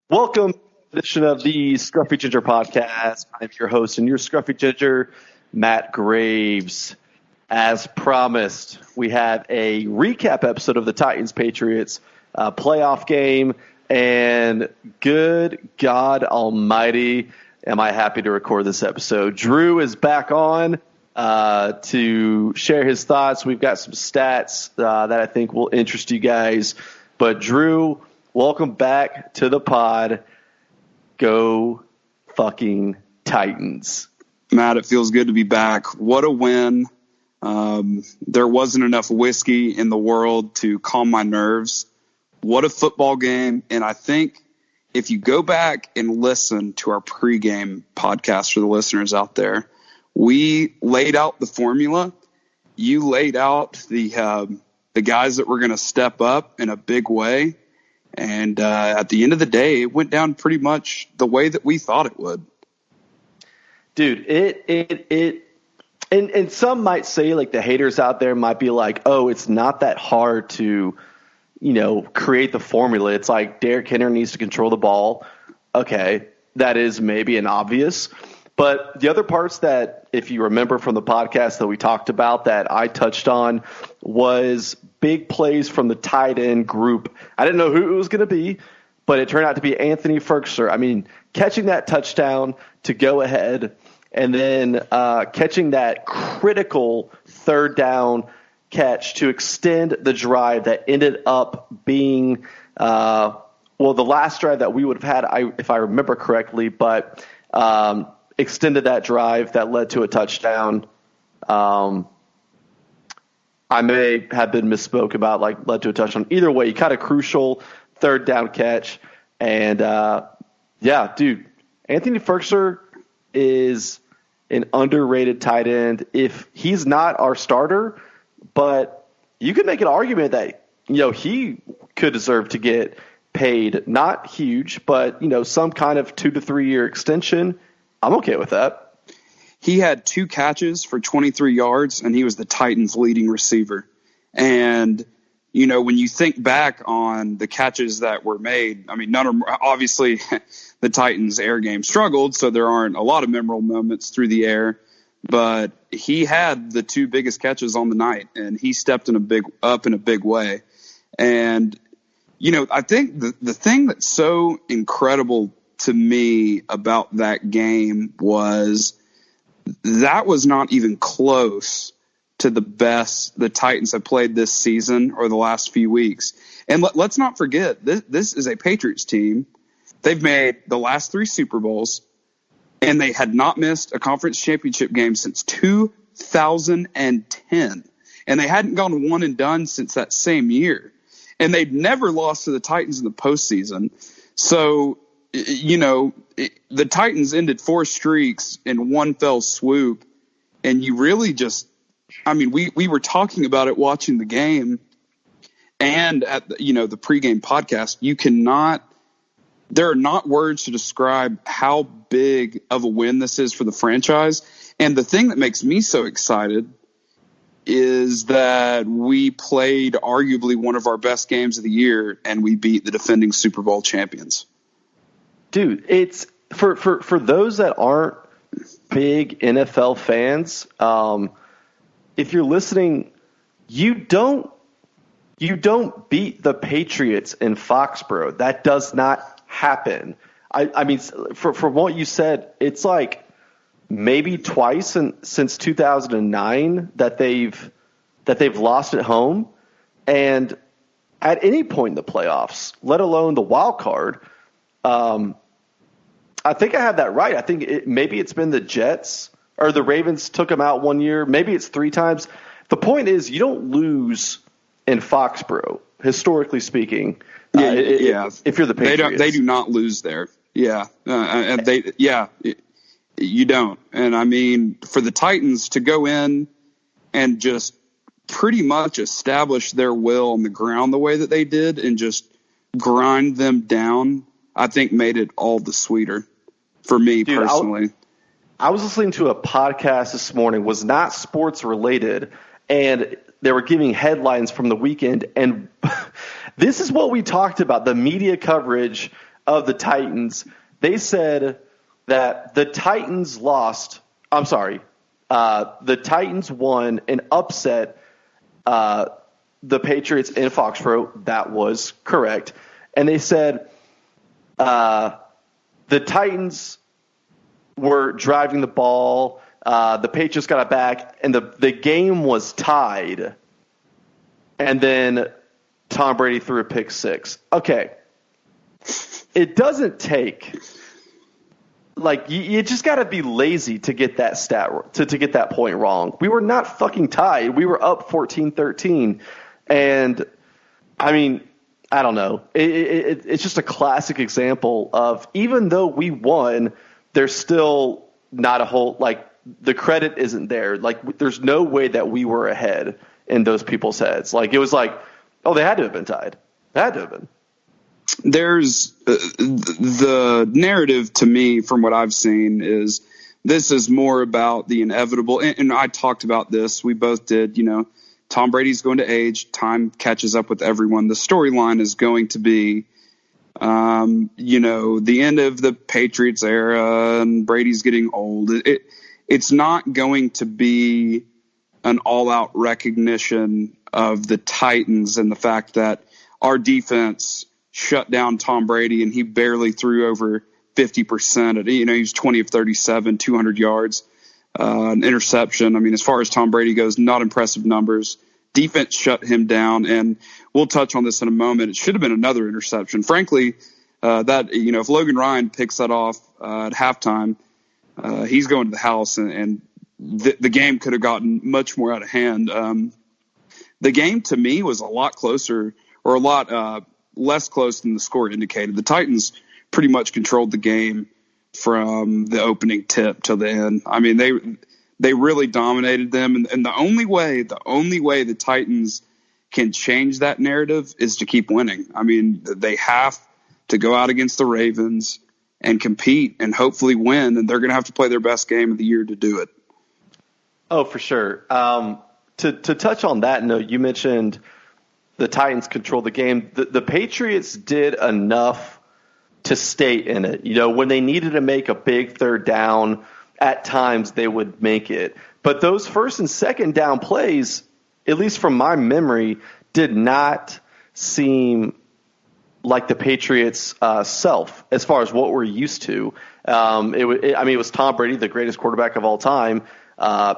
Welcome to the edition of the Scruffy Ginger Podcast. I'm your host and your Scruffy Ginger, Matt Graves. As promised, we have a recap episode of the Titans-Patriots playoff game, and good God almighty, am I happy to record this episode. Drew is back on to share his thoughts. We've got some stats that I think will interest you guys. But Drew, welcome back to the pod. Go fucking Titans. Matt, it feels good to be back. What a win. There wasn't enough whiskey in the world to calm my nerves. What a football game. And I think if you go back and listen to our pregame podcast for the listeners out there, we laid out the formula. You laid out the guys that were going to step up in a big way. And at the end of the day, it went down pretty much the way that we thought it would. Dude, and some might say, like, the haters out there might be like, oh, it's not that hard to, create the formula. It's like Derrick Henry needs to control the ball. Okay, that is maybe an obvious. But the other parts that, if you remember from the podcast that we talked about that I touched on, was big plays from the tight end group. I didn't know who it was going to be, but it turned out to be Anthony Ferguson. I mean, catching that touchdown to go ahead, and then catching that critical third down catch to extend the drive that ended up being the last drive that we would have had, if I remember correctly, but extended that drive that led to a touchdown. I may have been misspoke about, like, led to a touchdown. Either way, kind of crucial third down catch. And, dude, Anthony Ferguson is an underrated tight end. If he's not our starter, but you could make an argument that, he could deserve to get paid, not huge, but, some kind of 2 to 3 year extension. I'm okay with that. He had 2 catches for 23 yards, and he was the Titans' leading receiver. And, when you think back on the catches that were made, I mean, none of them, obviously the Titans' air game struggled, so there aren't a lot of memorable moments through the air. But he had the 2 biggest catches on the night, and he stepped up in a big way. And, I think the thing that's so incredible to me about that game was that was not even close to the best the Titans have played this season or the last few weeks. And let's not forget, this is a Patriots team. They've made the last 3 Super Bowls, and they had not missed a conference championship game since 2010. And they hadn't gone one and done since that same year. And they'd never lost to the Titans in the postseason. So, the Titans ended 4 streaks in one fell swoop. And you really just, we were talking about it watching the game and at the pregame podcast. There are not words to describe how big of a win this is for the franchise. And the thing that makes me so excited is that we played arguably one of our best games of the year, and we beat the defending Super Bowl champions. Dude, it's for those that aren't big NFL fans, if you're listening, you don't beat the Patriots in Foxborough. That does not happen. I mean, from what you said, it's like maybe twice since 2009 that they've lost at home, and at any point in the playoffs, let alone the wild card. I think I have that right. I think maybe it's been the Jets or the Ravens took them out one year. Maybe it's 3 times. The point is, you don't lose in Foxborough, historically speaking. If you're the Patriots, they do not lose there. Yeah, you don't. And I mean, for the Titans to go in and just pretty much establish their will on the ground the way that they did and just grind them down, I think made it all the sweeter for me personally. I was listening to a podcast this morning, was not sports related, and they were giving headlines from the weekend. And this is what we talked about, the media coverage of the Titans, they said that the Titans lost. I'm sorry. The Titans won and upset the Patriots in Foxborough. That was correct. And they said the Titans were driving the ball. The Patriots got it back, and the game was tied. And then Tom Brady threw a pick six. Okay. It doesn't take – like, you just got to be lazy to get that stat to get that point wrong. We were not fucking tied. We were up 14-13. And, I mean, I don't know. It's just a classic example of even though we won, there's still not a whole – like, the credit isn't there. Like, there's no way that we were ahead in those people's heads. Like, it was like, oh, they had to have been tied. They had to have been. There's the narrative to me from what I've seen is this is more about the inevitable. And I talked about this. We both did, Tom Brady's going to age. Time catches up with everyone. The storyline is going to be, the end of the Patriots era and Brady's getting old. It's not going to be an all-out recognition of the Titans and the fact that our defense shut down Tom Brady and he barely threw over 50%. He was 20 of 37, 200 yards, an interception. I mean, as far as Tom Brady goes, not impressive numbers. Defense shut him down, and we'll touch on this in a moment. It should have been another interception. Frankly, if Logan Ryan picks that off at halftime, he's going to the house, and the game could have gotten much more out of hand. The game, to me, was a lot closer or a lot less close than the score indicated. The Titans pretty much controlled the game from the opening tip to the end. I mean, they really dominated them. And the only way the Titans can change that narrative is to keep winning. I mean, they have to go out against the Ravens and compete and hopefully win. And they're going to have to play their best game of the year to do it. Oh, for sure. To touch on that note, you mentioned the Titans controlled the game. The Patriots did enough to stay in it. When they needed to make a big third down, at times they would make it. But those first and second down plays, at least from my memory, did not seem like the Patriots' self as far as what we're used to. It was Tom Brady, the greatest quarterback of all time,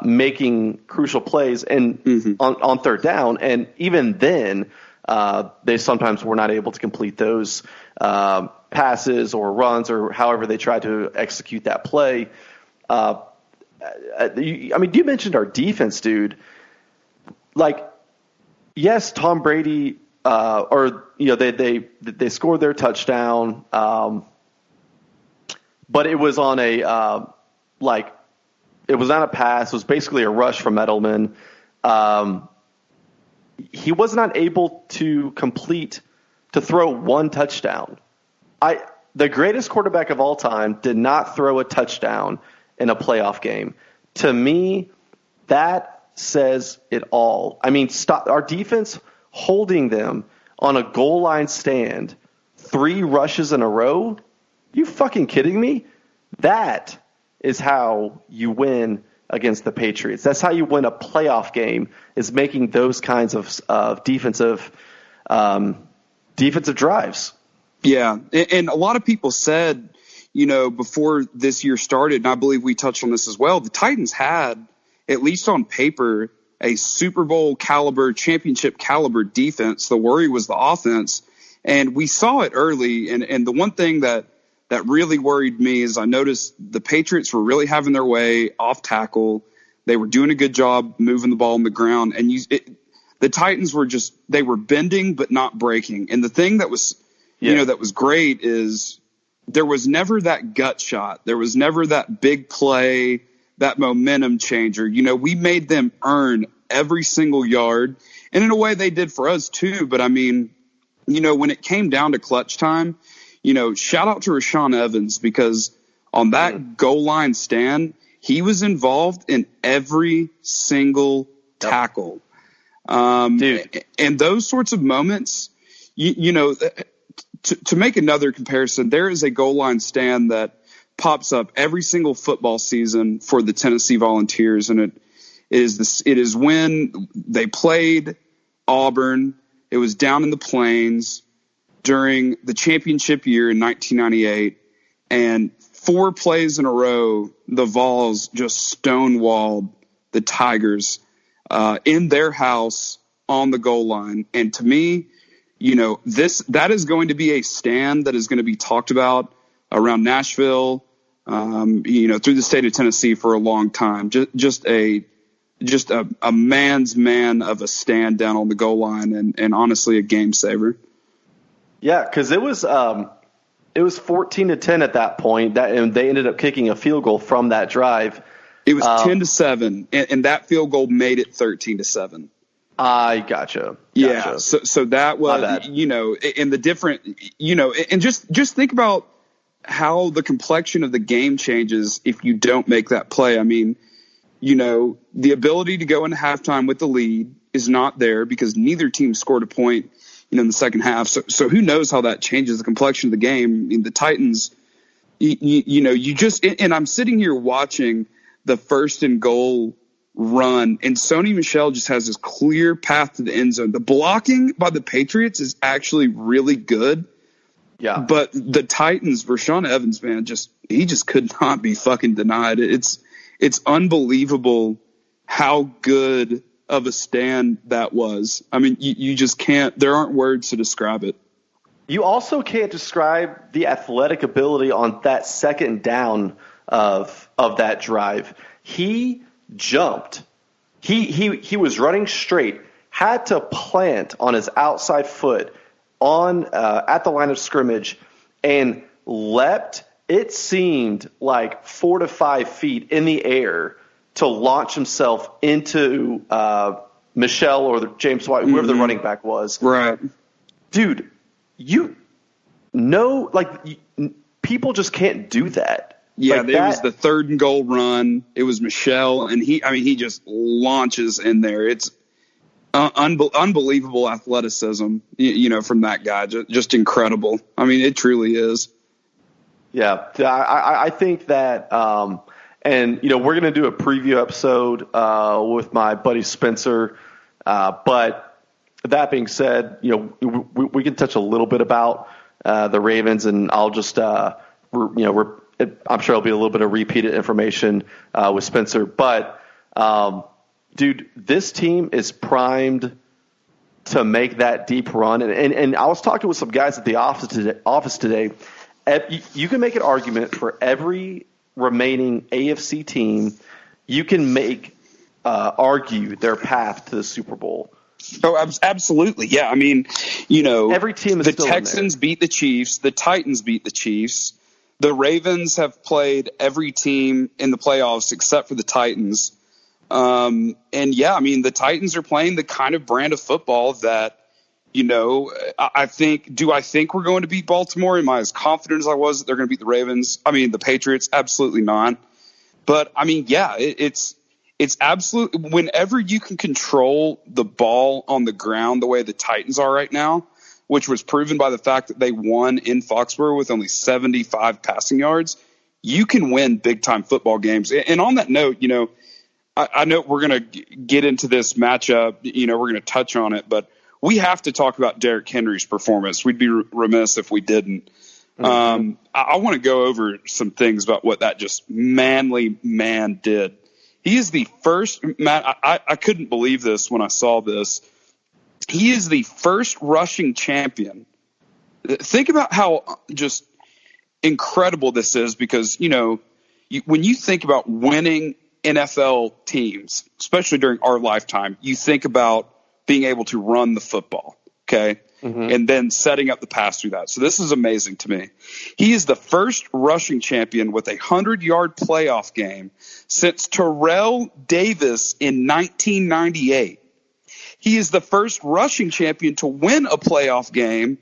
making crucial plays and on third down. And even then, they sometimes were not able to complete those passes or runs or however they tried to execute that play. You mentioned our defense, dude. Like, yes, Tom Brady, they scored their touchdown, but it was on it was not a pass. It was basically a rush from Edelman. He was not able to throw one touchdown. The greatest quarterback of all time did not throw a touchdown in a playoff game. To me, that says it all. I mean, our defense holding them on a goal line stand, 3 rushes in a row? You fucking kidding me? That is how you win against the Patriots. That's how you win a playoff game, is making those kinds of defensive drives. Yeah, and a lot of people said, before this year started, and I believe we touched on this as well, the Titans had, at least on paper, a Super Bowl caliber, championship caliber defense. The worry was the offense, and we saw it early. And the one thing that really worried me is I noticed the Patriots were really having their way off tackle. They were doing a good job moving the ball on the ground, and the Titans were they were bending but not breaking. And the thing that was that was great is there was never that gut shot. There was never that big play, that momentum changer. We made them earn every single yard. And in a way they did for us too. But I mean, when it came down to clutch time, shout out to Rashaan Evans, because on that goal line stand, he was involved in every single tackle. Dude. And those sorts of moments, to make another comparison, there is a goal line stand that pops up every single football season for the Tennessee Volunteers, and it is when they played Auburn. It was down in the Plains during the championship year in 1998, and 4 plays in a row, the Vols just stonewalled the Tigers in their house on the goal line. And to me, that is going to be a stand that is going to be talked about around Nashville, through the state of Tennessee for a long time. Just a man's man of a stand down on the goal line, and honestly a game saver. Yeah, because it was 14-10 at that point, and they ended up kicking a field goal from that drive. It was 10-7, and that field goal made it 13-7. I gotcha. Yeah, so that was, in the different, and just think about how the complexion of the game changes if you don't make that play. I mean, the ability to go into halftime with the lead is not there because neither team scored a point, in the second half. So who knows how that changes the complexion of the game. I mean, the Titans, and I'm sitting here watching the 1st and goal run, and Sony Michel just has this clear path to the end zone. The blocking by the Patriots is actually really good. Yeah. But the Titans, Rashaan Evans, man, he just could not be fucking denied. It's unbelievable how good of a stand that was. I mean, you just can't – there aren't words to describe it. You also can't describe the athletic ability on that second down of that drive. He jumped. He was running straight, had to plant on his outside foot at the line of scrimmage, and leapt. It seemed like 4 to 5 feet in the air to launch himself into Michelle or James White, whoever the running back was. Right. Dude, people just can't do that. Yeah, it was the 3rd and goal run. It was Michelle, and he just launches in there. It's unbelievable athleticism, from that guy. Just incredible. I mean, it truly is. Yeah, I think that, and we're going to do a preview episode with my buddy Spencer. But that being said, we can touch a little bit about the Ravens, and I'll just, I'm sure it'll be a little bit of repeated information with Spencer. But, dude, this team is primed to make that deep run. And I was talking with some guys at the office today. You can make an argument for every remaining AFC team. You can argue their path to the Super Bowl. Oh, absolutely. Yeah. I mean, every team is the still Texans beat the Chiefs. The Titans beat the Chiefs. The Ravens have played every team in the playoffs except for the Titans. And yeah, I mean, the Titans are playing the kind of brand of football that, I think we're going to beat Baltimore? Am I as confident as I was that they're going to beat the Ravens? I mean, the Patriots, absolutely not. But I mean, yeah, it's absolute. Whenever you can control the ball on the ground the way the Titans are right now, which was proven by the fact that they won in Foxborough with only 75 passing yards, you can win big time football games. And on that note, I know we're going to get into this matchup, we're going to touch on it, but we have to talk about Derrick Henry's performance. We'd be remiss if we didn't. Mm-hmm. I want to go over some things about what that just manly man did. He is the first – Matt, I couldn't believe this when I saw this. He is the first rushing champion. Think about how just incredible this is because, when you think about winning NFL teams, especially during our lifetime, you think about being able to run the football, okay, and then setting up the pass through that. So this is amazing to me. He is the first rushing champion with a 100-yard playoff game since Terrell Davis in 1998. He is the first rushing champion to win a playoff game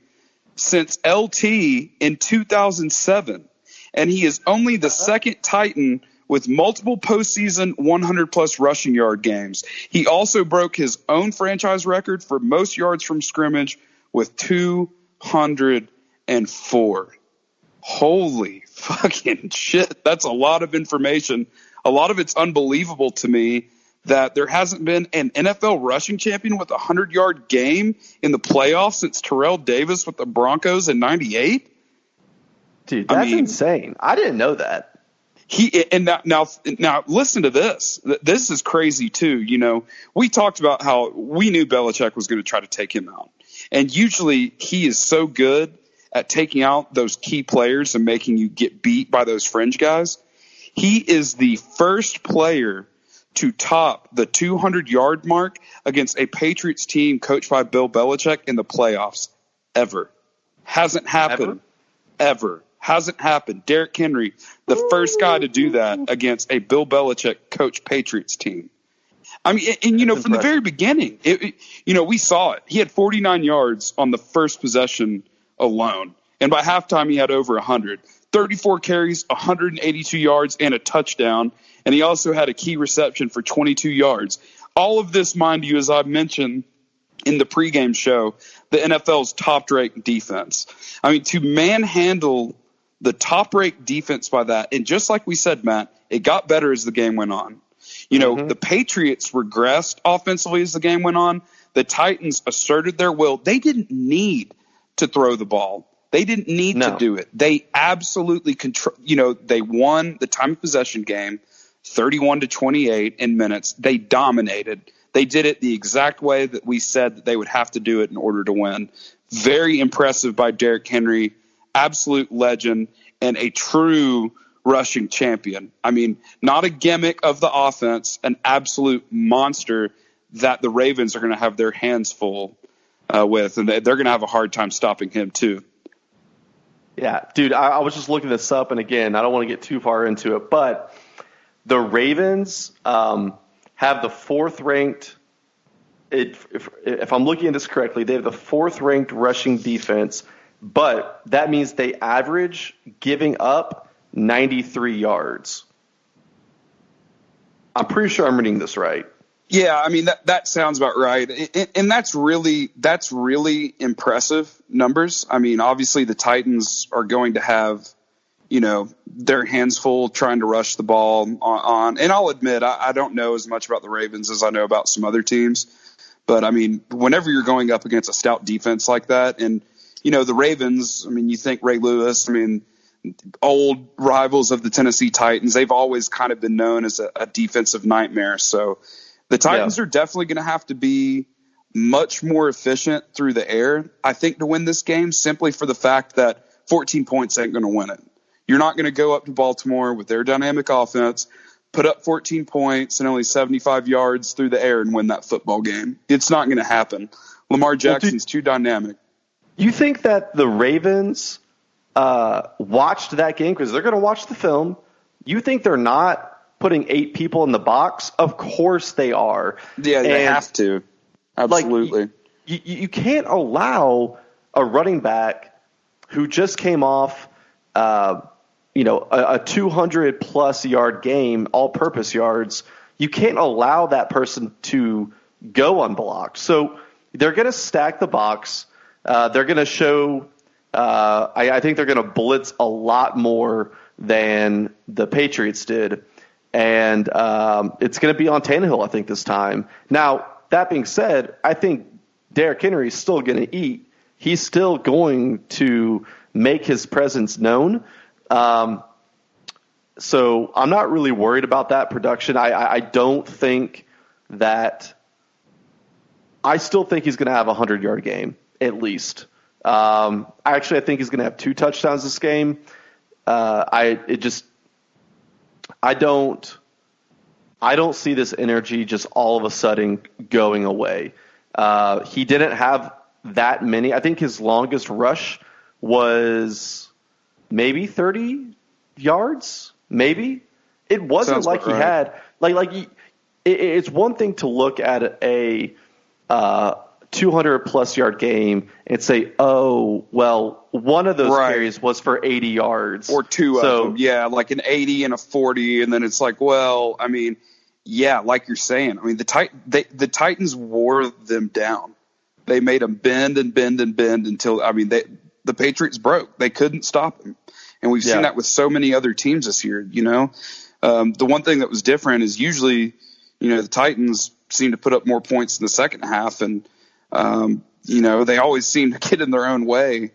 since LT in 2007. And he is only the second Titan with multiple postseason 100-plus rushing yard games. He also broke his own franchise record for most yards from scrimmage with 208. Holy fucking shit. That's a lot of information. A lot of it's unbelievable to me that there hasn't been an NFL rushing champion with a 100-yard game in the playoffs since Terrell Davis with the Broncos in 98. Dude, that's insane. I didn't know that. Now listen to this. This is crazy too. You know, we talked about how we knew Belichick was going to try to take him out. And usually he is so good at taking out those key players and making you get beat by those fringe guys. He is the first player to top the 200-yard mark against a Patriots team coached by Bill Belichick in the playoffs ever. Hasn't happened. Ever. Hasn't happened. Derrick Henry, the first guy to do that against a Bill Belichick coached Patriots team. I mean, and you know, from the very beginning, we saw it. He had 49 yards on the first possession alone. And by halftime, he had over 100. 34 carries, 182 yards, and a touchdown. And he also had a key reception for 22 yards. All of this, mind you, as I mentioned in the pregame show, the NFL's top-ranked defense. I mean, to manhandle the top-ranked defense by that, and just like we said, Matt, it got better as the game went on. You know, the Patriots regressed offensively as the game went on. The Titans asserted their will. They didn't need to throw the ball. They didn't need to do it. They absolutely they won the time of possession game 31-28 in minutes. They dominated. They did it the exact way that we said that they would have to do it in order to win. Very impressive by Derrick Henry, absolute legend, and a true rushing champion. I mean, not a gimmick of the offense, an absolute monster that the Ravens are going to have their hands full with, and they're going to have a hard time stopping him too. Yeah, dude, I was just looking this up, and again, I don't want to get too far into it, but the Ravens have the fourth-ranked, if I'm looking at this correctly, they have the fourth-ranked rushing defense, but that means they average giving up 93 yards. I'm pretty sure I'm reading this right. Yeah, I mean that sounds about right, and that's really impressive numbers. I mean, obviously the Titans are going to have, their hands full trying to rush the ball on. And I'll admit I don't know as much about the Ravens as I know about some other teams, but I mean, whenever you're going up against a stout defense like that, and the Ravens, I mean, you think Ray Lewis, I mean, old rivals of the Tennessee Titans, they've always kind of been known as a defensive nightmare. So the Titans are definitely going to have to be much more efficient through the air, I think, to win this game, simply for the fact that 14 points ain't going to win it. You're not going to go up to Baltimore with their dynamic offense, put up 14 points and only 75 yards through the air and win that football game. It's not going to happen. Lamar Jackson's too dynamic. You think that the Ravens watched that game because they're going to watch the film? You think they're not putting 8 people in the box? Of course they are. Yeah, they have to. Absolutely. You can't allow a running back who just came off a 200-plus yard game, all-purpose yards. You can't allow that person to go unblocked. So they're going to stack the box. They're going to show I think they're going to blitz a lot more than the Patriots did. And it's going to be on Tannehill, I think, this time. Now, that being said, I think Derrick Henry is still going to eat. He's still going to make his presence known. So I'm not really worried about that production. I don't think that – I still think he's going to have a 100-yard game, at least. Actually, I think he's going to have 2 touchdowns this game. I don't see this energy just all of a sudden going away. He didn't have that many. I think his longest rush was maybe 30 yards, maybe. It wasn't like he had it's one thing to look at a 200-plus yard game and say, oh, well, one of those carries was for 80 yards. Or 2 of them. Yeah, like an 80 and a 40. And then it's like, well, I mean, yeah, like you're saying. I mean, the Titans wore them down. They made them bend and bend and bend until, I mean, the Patriots broke. They couldn't stop him. And we've seen that with so many other teams this year, The one thing that was different is usually, the Titans seem to put up more points in the second half, and, they always seem to get in their own way.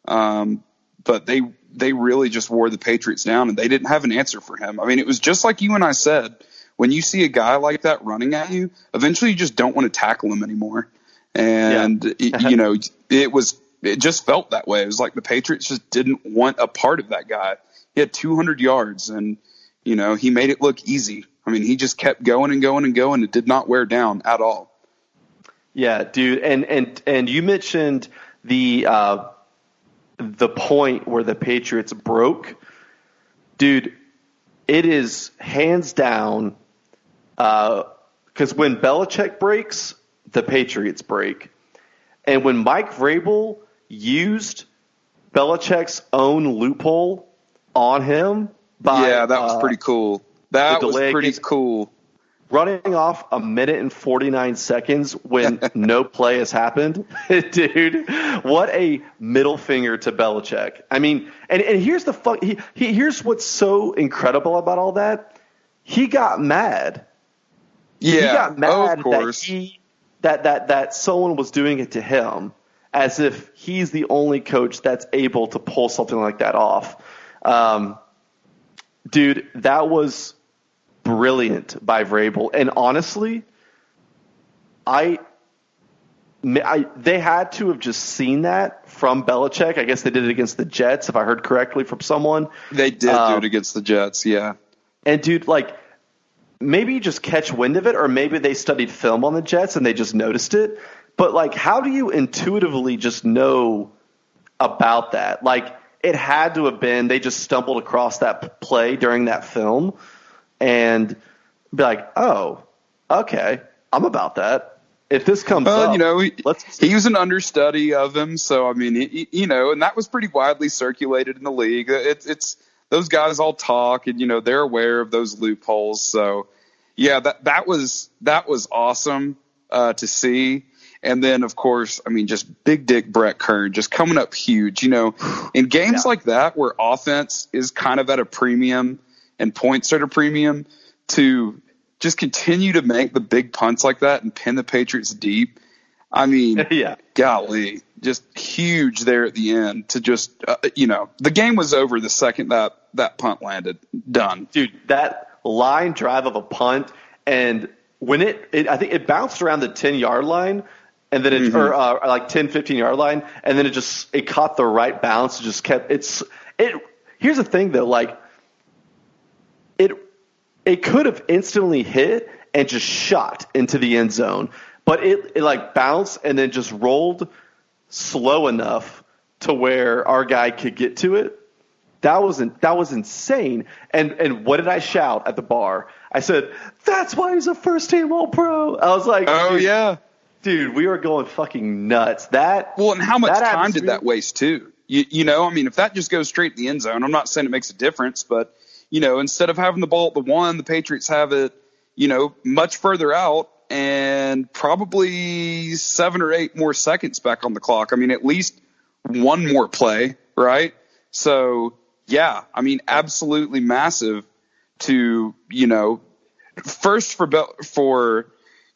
But they really just wore the Patriots down, and they didn't have an answer for him. I mean, it was just like you and I said, when you see a guy like that running at you, eventually you just don't want to tackle him anymore. And, it just felt that way. It was like the Patriots just didn't want a part of that guy. He had 200 yards, and, he made it look easy. I mean, he just kept going and going and going. It did not wear down at all. Yeah, dude. And you mentioned the point where the Patriots broke. Dude, it is hands down, because when Belichick breaks, the Patriots break. And when Mike Vrabel used Belichick's own loophole on him by that was pretty cool. That was pretty cool. Running off 1 minute and 49 seconds when no play has happened. Dude, what a middle finger to Belichick. I mean, and here's the here's what's so incredible about all that. He got mad. Yeah, he got mad of course. that someone was doing it to him, as if he's the only coach that's able to pull something like that off. Dude, that was brilliant by Vrabel. And honestly, they had to have just seen that from Belichick. I guess they did it against the Jets, if I heard correctly from someone. They did do it against the Jets, yeah. And, dude, maybe you just catch wind of it, or maybe they studied film on the Jets and they just noticed it. But, how do you intuitively just know about that? It had to have been they just stumbled across that play during that film and be like, oh, okay, I'm about that. If this comes up, he was an understudy of him. So, I mean, and that was pretty widely circulated in the league. It's those guys all talk, and, they're aware of those loopholes. So, yeah, that was awesome to see. And then, of course, I mean, just big dick Brett Kern just coming up huge. In games like that where offense is kind of at a premium and points are at a premium, to just continue to make the big punts like that and pin the Patriots deep. I mean, golly, just huge there at the end to just, the game was over the second that punt landed. Done. Dude, that line drive of a punt, and when I think it bounced around the 10-yard line, and then it, or 10, 15-yard line, and then it caught the right bounce. It just kept here's the thing though, it could have instantly hit and just shot into the end zone, but it bounced and then just rolled slow enough to where our guy could get to it. That was insane. And what did I shout at the bar? I said, "That's why he's a first-team All-Pro." I was like, "Oh yeah, dude, we were going fucking nuts." And how much time did that waste too? I mean, if that just goes straight to the end zone, I'm not saying it makes a difference, but instead of having the ball at the 1, the Patriots have it, much further out, and probably 7 or 8 more seconds back on the clock. I mean, at least one more play, right? So, yeah, I mean, absolutely massive to, first for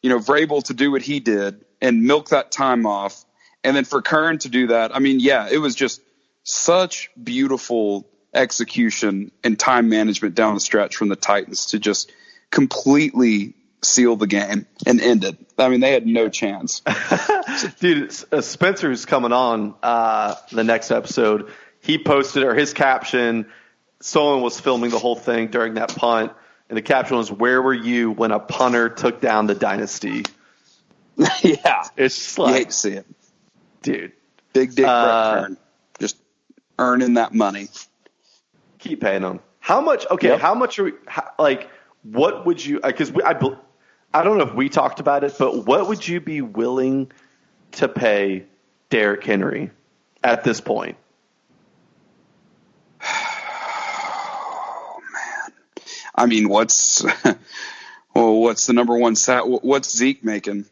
Vrabel to do what he did and milk that time off, and then for Kern to do that. I mean, yeah, it was just such beautiful execution and time management down the stretch from the Titans to just completely seal the game and end it. I mean, they had no chance. Dude, Spencer's coming on the next episode. He posted, or his caption, someone was filming the whole thing during that punt, and the caption was, "Where were you when a punter took down the Dynasty?" Yeah. It's just you hate to see it. Dude. Big dick Brett Kern. Just earning that money. Keep paying them. How much? Okay, yep. How much are we, what would you, because I don't know if we talked about it, but what would you be willing to pay Derrick Henry at this point? Oh, man. I mean, what's the number one stat? What's Zeke making?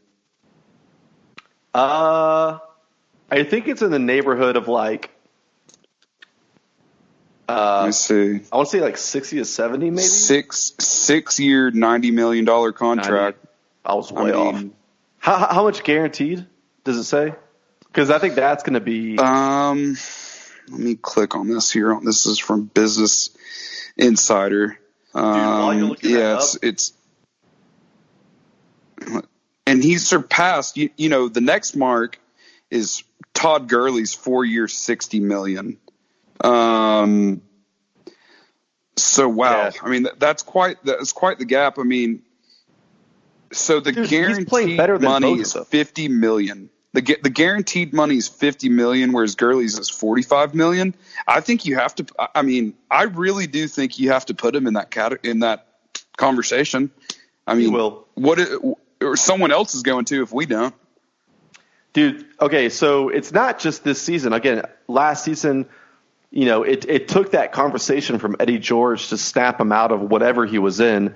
I think it's in the neighborhood of Let me see. I want to say like 60 to 70, maybe. 6-year, $90 million contract. 90. I was way off. How much guaranteed does it say? Because I think that's going to be. Let me click on this here. This is from Business Insider. Dude, while you're looking it's and he surpassed. The next mark is Todd Gurley's 4 years, $60 million. So wow, yeah. I mean that's quite the gap. I mean, so the guaranteed money is $50 million. The guaranteed money is $50 million, whereas Gurley's is $45 million. I think you have to. I mean, I really do think you have to put him in that conversation. I mean, or someone else is going to if we don't. Dude, okay, so it's not just this season. Again, last season, it took that conversation from Eddie George to snap him out of whatever he was in.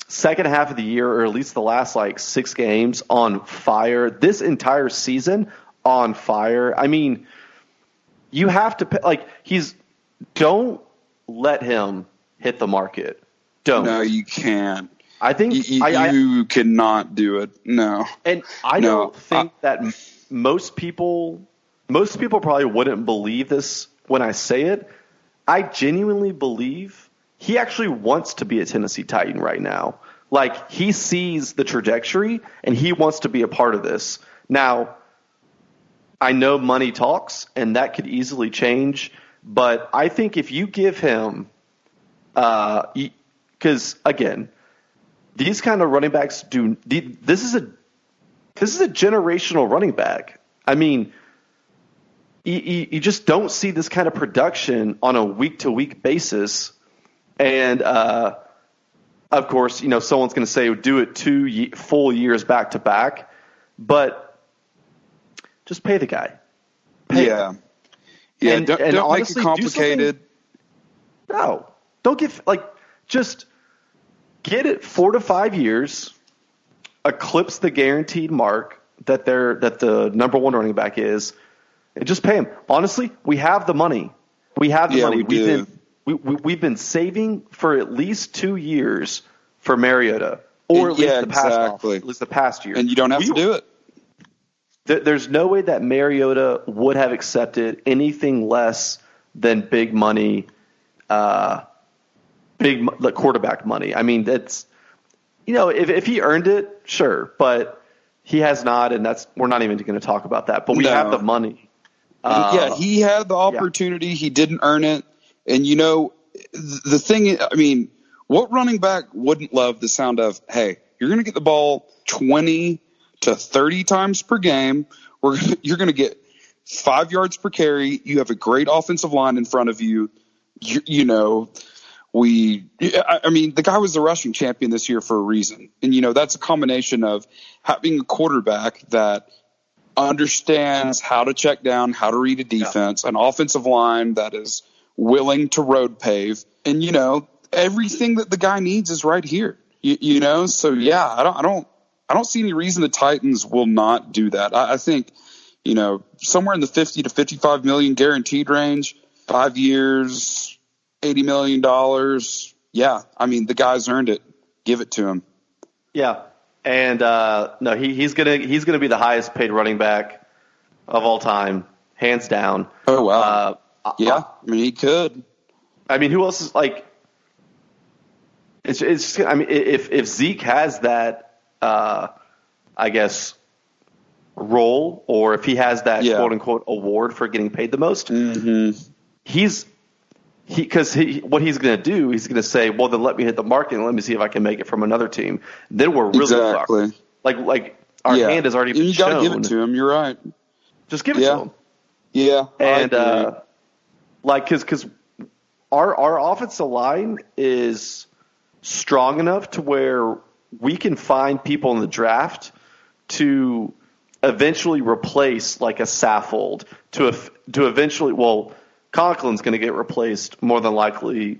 Second half of the year, or at least the last 6 games, on fire. This entire season, on fire. I mean, you have to don't let him hit the market. Don't. No, you can't. I think you cannot do it. No. And I don't think that most people probably wouldn't believe this when I say it. I genuinely believe he actually wants to be a Tennessee Titan right now. He sees the trajectory and he wants to be a part of this. Now, I know money talks and that could easily change, but I think if you give him, because again, these kind of running backs this is a generational running back. I mean, you just don't see this kind of production on a week-to-week basis. And, of course, someone's going to say do it 2 full years back-to-back. But just pay the guy. Yeah. And don't honestly, make it complicated. No. Don't just get it 4 to 5 years, eclipse the guaranteed mark that the number one running back is, and just pay him. Honestly, we have the money. We have the money. We've been saving for at least 2 years for Mariota, or at least the past year. And you don't have to do it. There's no way that Mariota would have accepted anything less than big money, quarterback money. I mean, that's if he earned it, sure, but he has not, and we're not even going to talk about that. But we have the money. He had the opportunity. Yeah. He didn't earn it. And, the thing, I mean, what running back wouldn't love the sound of, hey, you're going to get the ball 20 to 30 times per game. You're going to get 5 yards per carry. You have a great offensive line in front of you. I mean, the guy was the rushing champion this year for a reason. And, that's a combination of having a quarterback that understands how to check down, how to read a defense, an offensive line that is willing to road pave, and everything that the guy needs is right here. So yeah, I don't see any reason the Titans will not do that. I think somewhere in the 50 to 55 million guaranteed range, 5 years, $80 million. Yeah, I mean the guy's earned it. Give it to him. Yeah, and no, he's gonna be the highest paid running back of all time, hands down. Oh wow. Yeah, I mean, he could. I mean, who else is it's I mean, if Zeke has that, I guess, role, or if he has that quote unquote award for getting paid the most, what he's going to do, he's going to say, well, then let me hit the market and let me see if I can make it from another team. Then we're really fucked. Like our hand has already been shown. You got to give it to him. You're right. Just give it to him. Yeah, and because our offensive line is strong enough to where we can find people in the draft to eventually replace a Saffold to eventually, Conklin's going to get replaced more than likely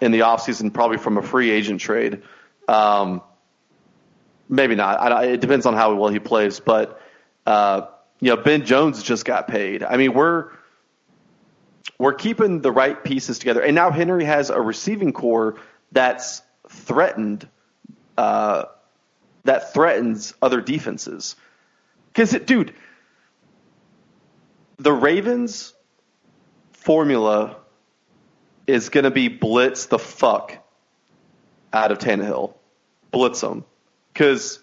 in the offseason, probably from a free agent trade. Maybe not. It depends on how well he plays, but Ben Jones just got paid. I mean, we're keeping the right pieces together. And now Henry has a receiving core that's threatened, that threatens other defenses. Because, dude, the Ravens formula is going to be blitz the fuck out of Tannehill. Blitz him. Because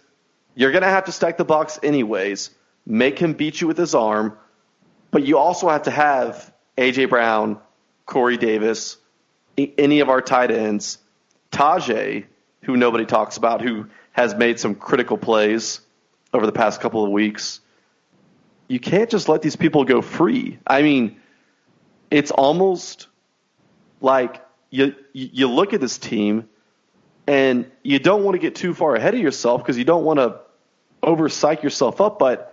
you're going to have to stack the box anyways, make him beat you with his arm, but you also have to have A.J. Brown, Corey Davis, any of our tight ends, Tajay, who nobody talks about, who has made some critical plays over the past couple of weeks. You can't just let these people go free. I mean, it's almost like you look at this team and you don't want to get too far ahead of yourself because you don't want to over-psych yourself up, but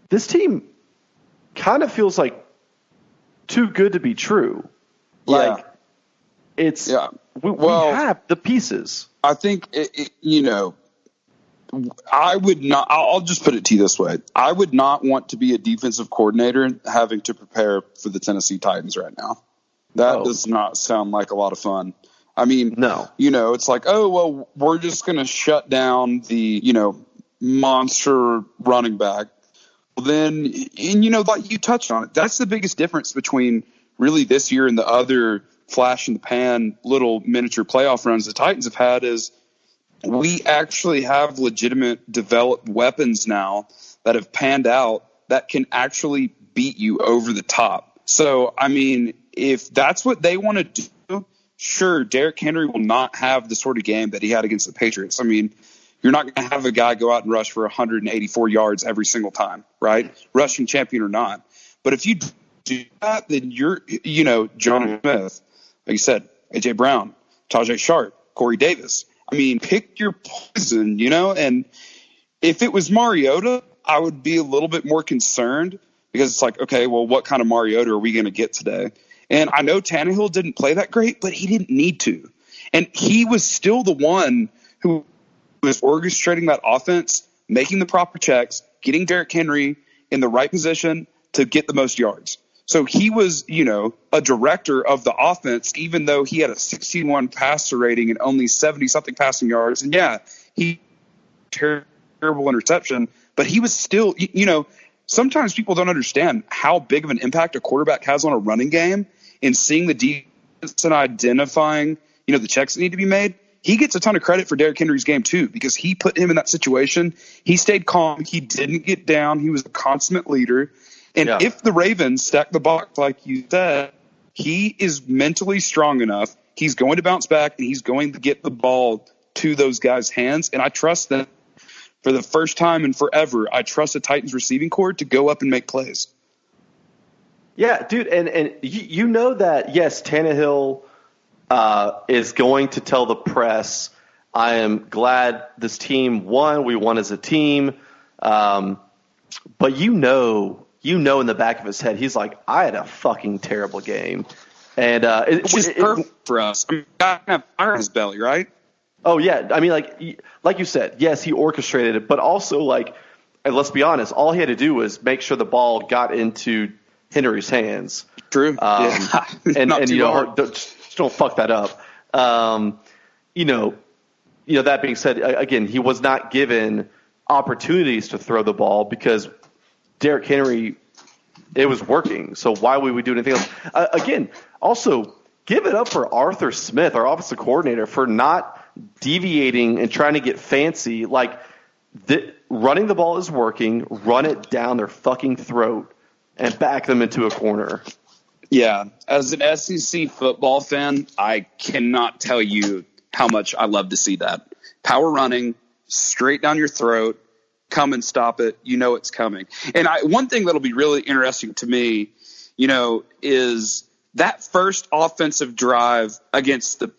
this team kind of feels like too good to be true. Like, it's we have the pieces. I think, I would not – I'll just put it to you this way. I would not want to be a defensive coordinator having to prepare for the Tennessee Titans right now. That does not sound like a lot of fun. I mean, no. It's like, oh, well, we're just going to shut down the, monster running back. Well, then, and like you touched on it, that's the biggest difference between really this year and the other flash in the pan little miniature playoff runs the Titans have had is we actually have legitimate developed weapons now that have panned out that can actually beat you over the top. So, I mean, if that's what they want to do, sure, Derrick Henry will not have the sort of game that he had against the Patriots. I mean, you're not going to have a guy go out and rush for 184 yards every single time, right? Rushing champion or not. But if you do that, then you're, John Smith, like you said, A.J. Brown, Tajay Sharp, Corey Davis. I mean, pick your poison, and if it was Mariota, I would be a little bit more concerned because it's like, okay, well, what kind of Mariota are we going to get today? And I know Tannehill didn't play that great, but he didn't need to. And he was still the one who was orchestrating that offense, making the proper checks, getting Derrick Henry in the right position to get the most yards. So he was, a director of the offense, even though he had a 61 passer rating and only 70-something passing yards. And, he terrible interception, but he was still, sometimes people don't understand how big of an impact a quarterback has on a running game and seeing the defense and identifying, the checks that need to be made. He gets a ton of credit for Derrick Henry's game too, because he put him in that situation. He stayed calm. He didn't get down. He was a consummate leader. And if the Ravens stack the box, like you said, he is mentally strong enough. He's going to bounce back, and he's going to get the ball to those guys' hands. And I trust them for the first time in forever. I trust the Titans receiving corps to go up and make plays. Yeah, dude, and you know that, yes, Tannehill is going to tell the press, I am glad this team won. We won as a team. But you know in the back of his head, he's like, I had a fucking terrible game. And which is perfect for us. I mean, God have fire in his belly, right? Oh, yeah. I mean, like you said, yes, he orchestrated it. But also, and let's be honest, all he had to do was make sure the ball got into Henry's hands. True. Just don't fuck that up. That being said, again, he was not given opportunities to throw the ball because Derrick Henry, it was working. So why would we do anything else? Again, also give it up for Arthur Smith, our offensive coordinator, for not deviating and trying to get fancy. Running the ball is working. Run it down their fucking throat and back them into a corner. Yeah, as an SEC football fan, I cannot tell you how much I love to see that. Power running, straight down your throat, come and stop it. You know it's coming. And one thing that'll be really interesting to me, is that first offensive drive against the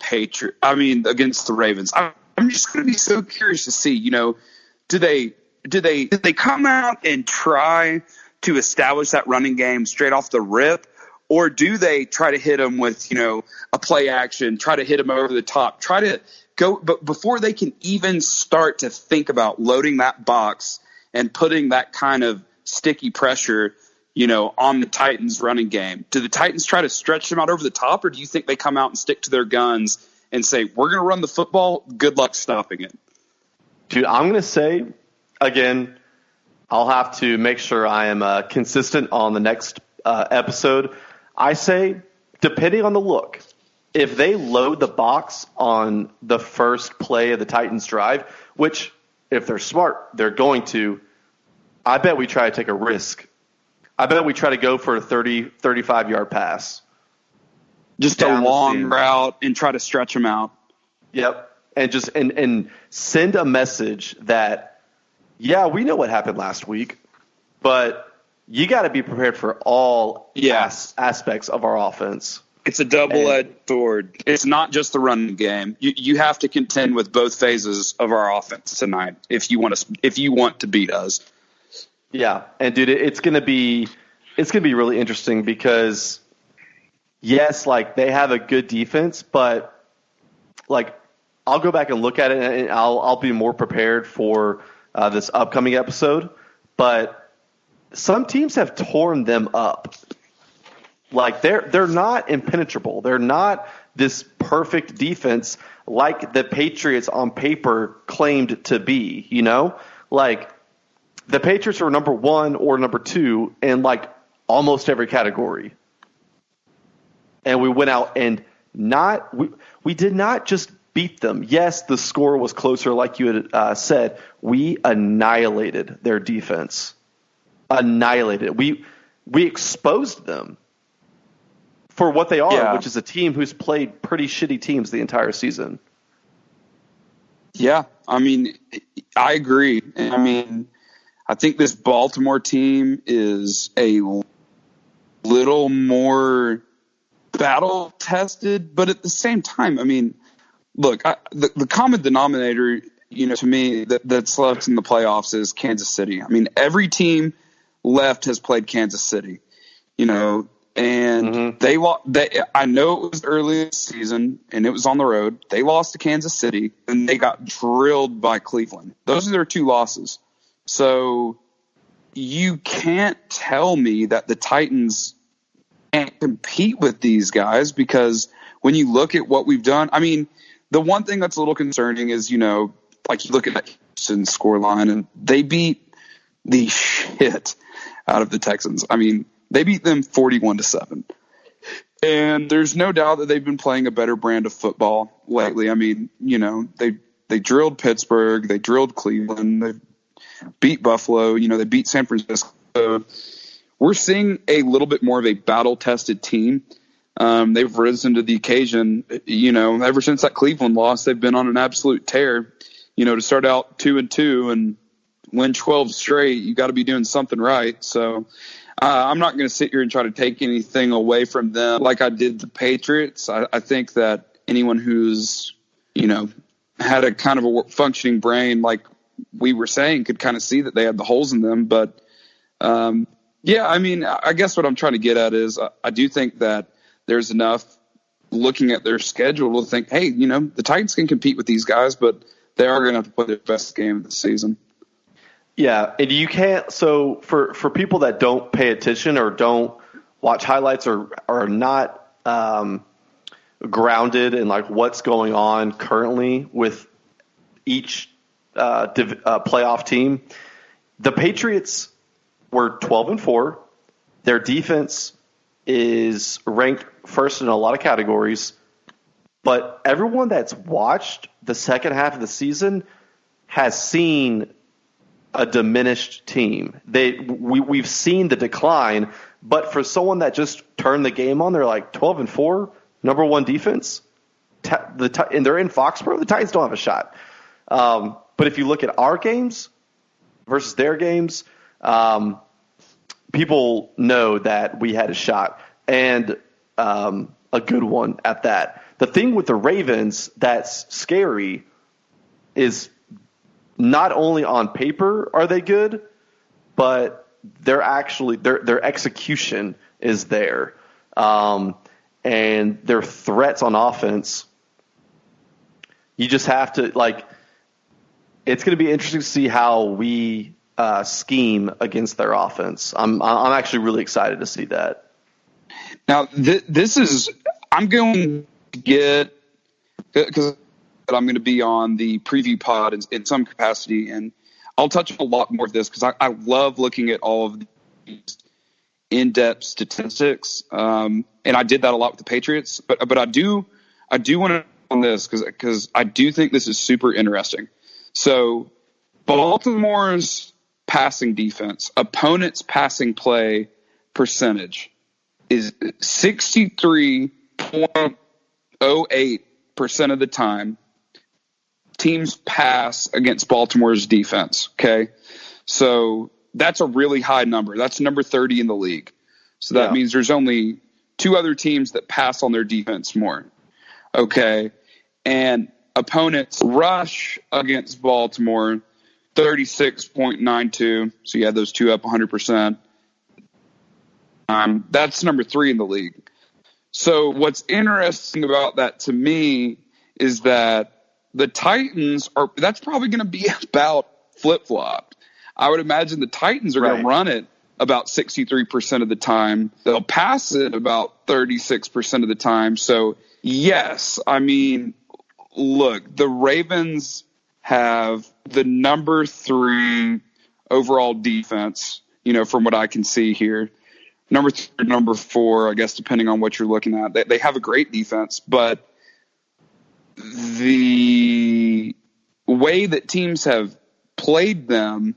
against the Ravens. I'm just going to be so curious to see, do they come out and try to establish that running game straight off the rip? Or do they try to hit him with, a play action, try to hit him over the top, try to go, but before they can even start to think about loading that box and putting that kind of sticky pressure, on the Titans running game? Do the Titans try to stretch them out over the top, or do you think they come out and stick to their guns and say, we're going to run the football, good luck stopping it? Dude, I'm going to say, again, I'll have to make sure I am consistent on the next episode. I say, depending on the look, if they load the box on the first play of the Titans drive, which if they're smart, they're going to, I bet we try to take a risk. I bet we try to go for a 30, 35-yard pass. Just a long route and try to stretch them out. Yep. And just and send a message that, yeah, we know what happened last week, but you got to be prepared for all aspects of our offense. It's a double-edged sword. It's not just the running game. You have to contend with both phases of our offense tonight if you want to beat us. Yeah, and dude, it's gonna be really interesting because yes, like they have a good defense, but like I'll go back and look at it and I'll be more prepared for this upcoming episode. But some teams have torn them up. Like they're not impenetrable. They're not this perfect defense like the Patriots on paper claimed to be, Like the Patriots are number 1 or number 2 in like almost every category. And we went out and we did not just beat them. Yes, the score was closer like you had said. We annihilated their defense. Annihilated. We exposed them for what they are, which is a team who's played pretty shitty teams the entire season. Yeah, I mean, I agree. I mean, I think this Baltimore team is a little more battle-tested, but at the same time, I mean, look, the common denominator, to me, that's left in the playoffs is Kansas City. I mean, every team left has played Kansas City, and they I know it was early in the season and it was on the road. They lost to Kansas City and they got drilled by Cleveland. Those are their 2 losses. So you can't tell me that the Titans can't compete with these guys, because when you look at what we've done, I mean, the one thing that's a little concerning is, like you look at that Houston scoreline and they beat the shit out of the Texans. I mean, they beat them 41-7. And there's no doubt that they've been playing a better brand of football lately. I mean, they drilled Pittsburgh, they drilled Cleveland, they beat Buffalo, they beat San Francisco. We're seeing a little bit more of a battle-tested team. They've risen to the occasion. Ever since that Cleveland loss, they've been on an absolute tear. To start out 2-2 and win 12 straight, you got to be doing something right. So I'm not going to sit here and try to take anything away from them like I did the Patriots. I think that anyone who's, had a kind of a functioning brain, like we were saying, could kind of see that they had the holes in them. But, yeah, I mean, I guess what I'm trying to get at is I do think that there's enough looking at their schedule to think, hey, the Titans can compete with these guys, but they are going to have to play their best game of the season. Yeah, and you can't. So for people that don't pay attention or don't watch highlights or are not grounded in like what's going on currently with each playoff team, the Patriots were 12-4. Their defense is ranked first in a lot of categories, but everyone that's watched the second half of the season has seen a diminished team. We've seen the decline, but for someone that just turned the game on, they're like 12-4, number 1 defense, and they're in Foxborough. The Titans don't have a shot. But if you look at our games versus their games, people know that we had a shot, and a good one at that. The thing with the Ravens that's scary is not only on paper are they good, but they're actually their execution is there, and their threats on offense. You just have to it's going to be interesting to see how we scheme against their offense. I'm actually really excited to see that. Now, I'm going to get, because I'm going to be on the preview pod in some capacity, and I'll touch on a lot more of this because I love looking at all of these in-depth statistics, and I did that a lot with the Patriots. But I do want to on this because I do think this is super interesting. So Baltimore's passing defense, opponents' passing play percentage is 63.08% of the time. Teams pass against Baltimore's defense. Okay, so that's a really high number. That's number 30 in the league. So that means there's only two other teams that pass on their defense more. Okay. And opponents rush against Baltimore 36.92. So you add those two up 100%. That's number 3 in the league. So what's interesting about that to me is that the Titans that's probably going to be about flip-flopped. I would imagine the Titans are going to run it about 63% of the time. They'll pass it about 36% of the time. So, yes, I mean, look, the Ravens have the number 3 overall defense, from what I can see here. Number 3, number 4, I guess, depending on what you're looking at. They have a great defense, but the way that teams have played them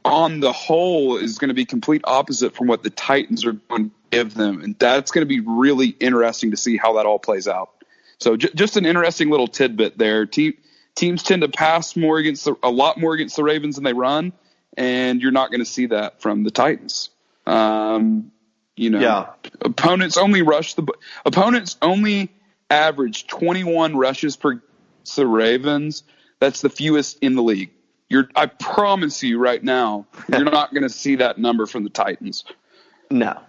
on the whole is going to be complete opposite from what the Titans are going to give them. And that's going to be really interesting to see how that all plays out. So just an interesting little tidbit there. Teams tend to pass a lot more against the Ravens than they run, and you're not going to see that from the Titans. Opponents only average 21 rushes per the Ravens. That's the fewest in the league. I promise you right now, you're not going to see that number from the Titans. No.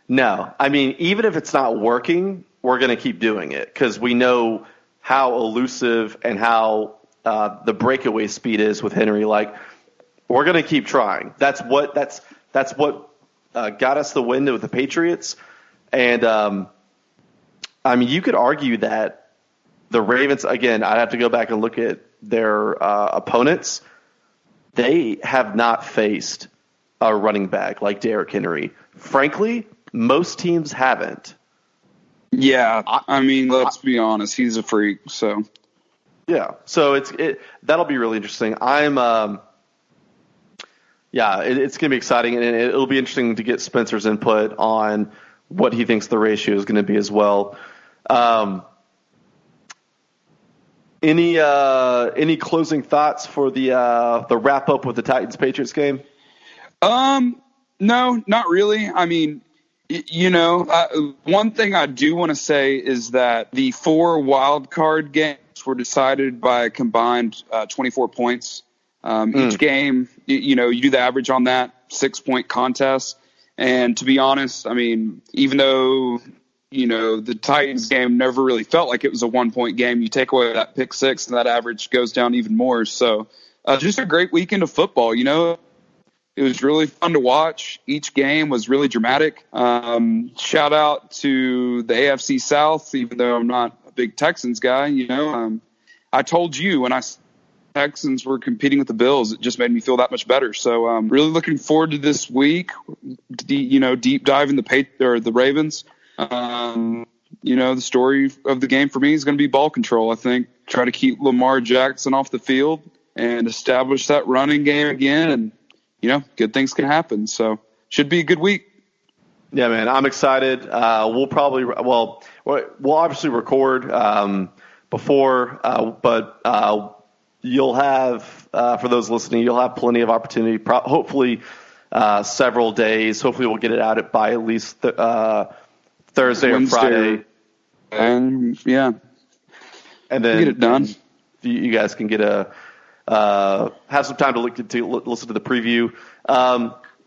I mean, even if it's not working, we're going to keep doing it because we know how elusive and how the breakaway speed is with Henry. Like, we're going to keep trying. That's what got us the win with the Patriots. And I mean, you could argue that the Ravens, again, I'd have to go back and look at their opponents. They have not faced a running back like Derrick Henry. Frankly, most teams haven't. Yeah, I mean, let's be honest. He's a freak. So yeah, so that'll be really interesting. It's going to be exciting, and it'll be interesting to get Spencer's input on what he thinks the ratio is going to be as well. Any closing thoughts for the wrap up with the Titans Patriots game? No, not really. I mean, one thing I do want to say is that the 4 wild card games were decided by a combined 24 points. Each game, you do the average on that 6-point contest. And to be honest, I mean, even though the Titans game never really felt like it was a 1-point game, you take away that pick 6 and that average goes down even more. So just a great weekend of football. It was really fun to watch. Each game was really dramatic. Shout out to the AFC South, even though I'm not a big Texans guy. I told you when Texans were competing with the Bills, it just made me feel that much better. So really looking forward to this week. Deep dive in the Ravens. The story of the game for me is going to be ball control. I think try to keep Lamar Jackson off the field and establish that running game again, and good things can happen. So should be a good week. Yeah, man, I'm excited. We'll obviously record before, but you'll have for those listening, you'll have plenty of opportunity. Hopefully, several days. Hopefully, we'll get it out by at least Thursday Wednesday, or Friday, and and then get it done. You guys can get have some time to listen to the preview.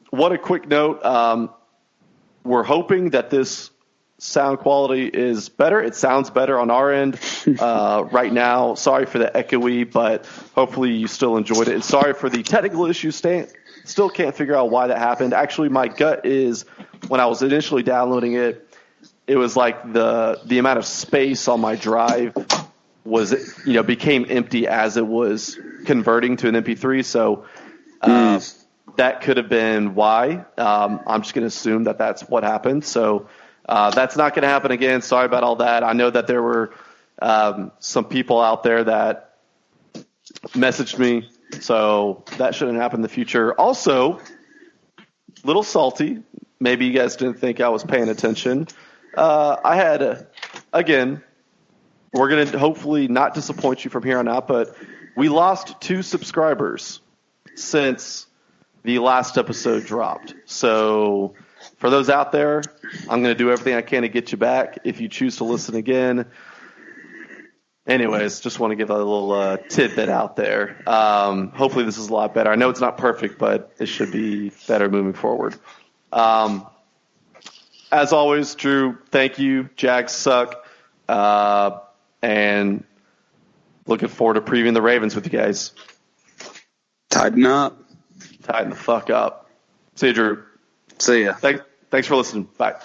One quick note: we're hoping that this sound quality is better. It sounds better on our end right now. Sorry for the echoey, but hopefully you still enjoyed it. And sorry for the technical issues. Still can't figure out why that happened. Actually, my gut is when I was initially downloading it, it was like the amount of space on my drive was, became empty as it was converting to an MP3. So that could have been why. I'm just going to assume that that's what happened. So that's not going to happen again. Sorry about all that. I know that there were some people out there that messaged me, so that shouldn't happen in the future. Also, little salty. Maybe you guys didn't think I was paying attention. I had, again, we're going to hopefully not disappoint you from here on out, but we lost 2 subscribers since the last episode dropped. So for those out there, I'm going to do everything I can to get you back if you choose to listen again. Anyways, just want to give a little tidbit out there. Hopefully this is a lot better. I know it's not perfect, but it should be better moving forward. As always, Drew, thank you. Jags suck. And looking forward to previewing the Ravens with you guys. Tighten up. Tighten the fuck up. See you, Drew. See ya. Thanks for listening. Bye.